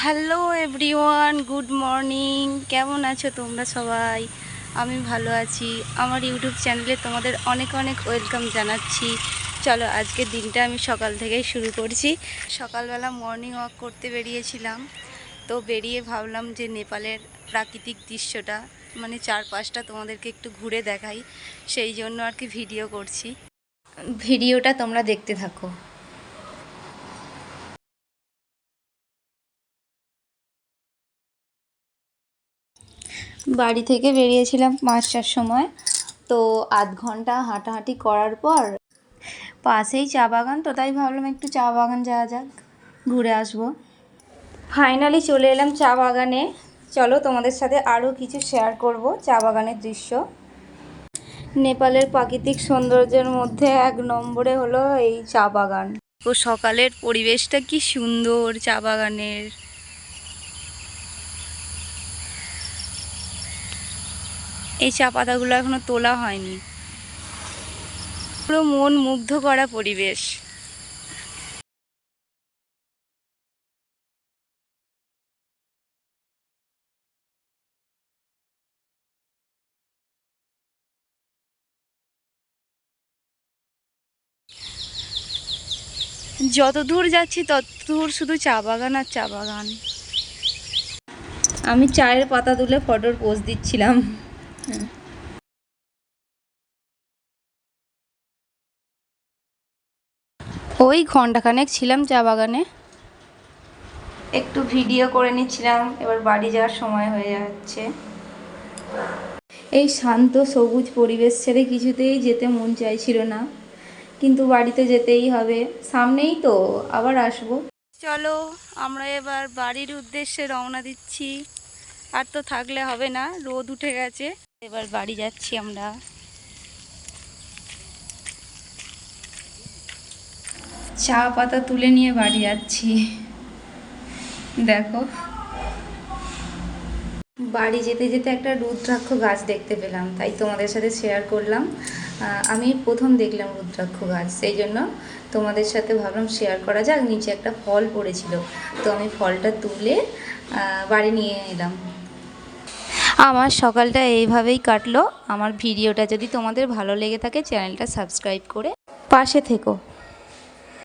Hello everyone, good morning. কেমন আছো তোমরা সবাই? আমি ভালো আছি। আমার ইউটিউব চ্যানেলে তোমাদের অনেক অনেক ওয়েলকাম জানাচ্ছি। চলো, আজকের দিনটা আমি সকাল থেকেই শুরু করছি। সকালবেলা মর্নিং ওয়াক করতে বেরিয়েছিলাম। তো বেরিয়ে ভাবলাম যে নেপালের প্রাকৃতিক দৃশ্যটা মানে চারপাশটা তোমাদেরকে একটু ঘুরে দেখাই, সেই জন্য আর কি ভিডিও করছি। ভিডিওটা তোমরা দেখতে থাকো। বাড়ি থেকে বেরিয়েছিলাম 5টার সময়। তো আধ ঘন্টা হাঁটাহাঁটি করার পর পাশেই চা বাগান, তো তাই ভাবলাম একটু চা বাগান যাওয়া যাক, ঘুরে আসবো। ফাইনালি চলে এলাম চা বাগানে। চলো তোমাদের সাথে আরও কিছু শেয়ার করব চা বাগানের দৃশ্য। নেপালের প্রাকৃতিক সৌন্দর্যের মধ্যে এক নম্বরে হলো এই চা বাগান। তো সকালের পরিবেশটা কি সুন্দর চা বাগানের। এই চা পাতাগুলো এখনো তোলা হয়নি। পুরো মন মুগ্ধ করা পরিবেশ। যত দূর যাচ্ছি তত দূর শুধু চা বাগান আর চা বাগান। আমি চায়ের পাতা তুলে ফটোর পোজ দিচ্ছিলাম। ওই ঘন্টাখানেক ছিলাম চা বাগানে, একটু ভিডিও করে নিচ্ছিলাম। এবার বাড়ি যাওয়ার সময় হয়ে যাচ্ছে। এই শান্ত সবুজ পরিবেশ ছেড়ে কিছুতেই যেতে মন চাইছিল না, কিন্তু বাড়িতে যেতেই হবে, সামনেই তো, আবার আসবো। চলো আমরা এবার বাড়ির উদ্দেশ্যে রওনা দিচ্ছি। আর তো থাকলে হবে না, রোদ উঠে গেছে। এবার বাড়ি যাচ্ছি আমরা। চা পাতা তুলে নিয়ে বাড়ি যাচ্ছি। দেখো, বাড়ি যেতে যেতে একটা রুদ্রাক্ষ গাছ দেখতে পেলাম, তাই তোমাদের সাথে শেয়ার করলাম। আমি প্রথম দেখলাম রুদ্রাক্ষ গাছ, সেই জন্য তোমাদের সাথে ভাবলাম শেয়ার করা যাক। নিচে একটা ফল পড়েছিল, তো আমি ফলটা তুলে বাড়ি নিয়ে এলাম। আমার সকালটা এইভাবেই কাটলো। আমার ভিডিওটা যদি তোমাদের ভালো লেগে থাকে, চ্যানেলটা সাবস্ক্রাইব করে পাশে থেকো।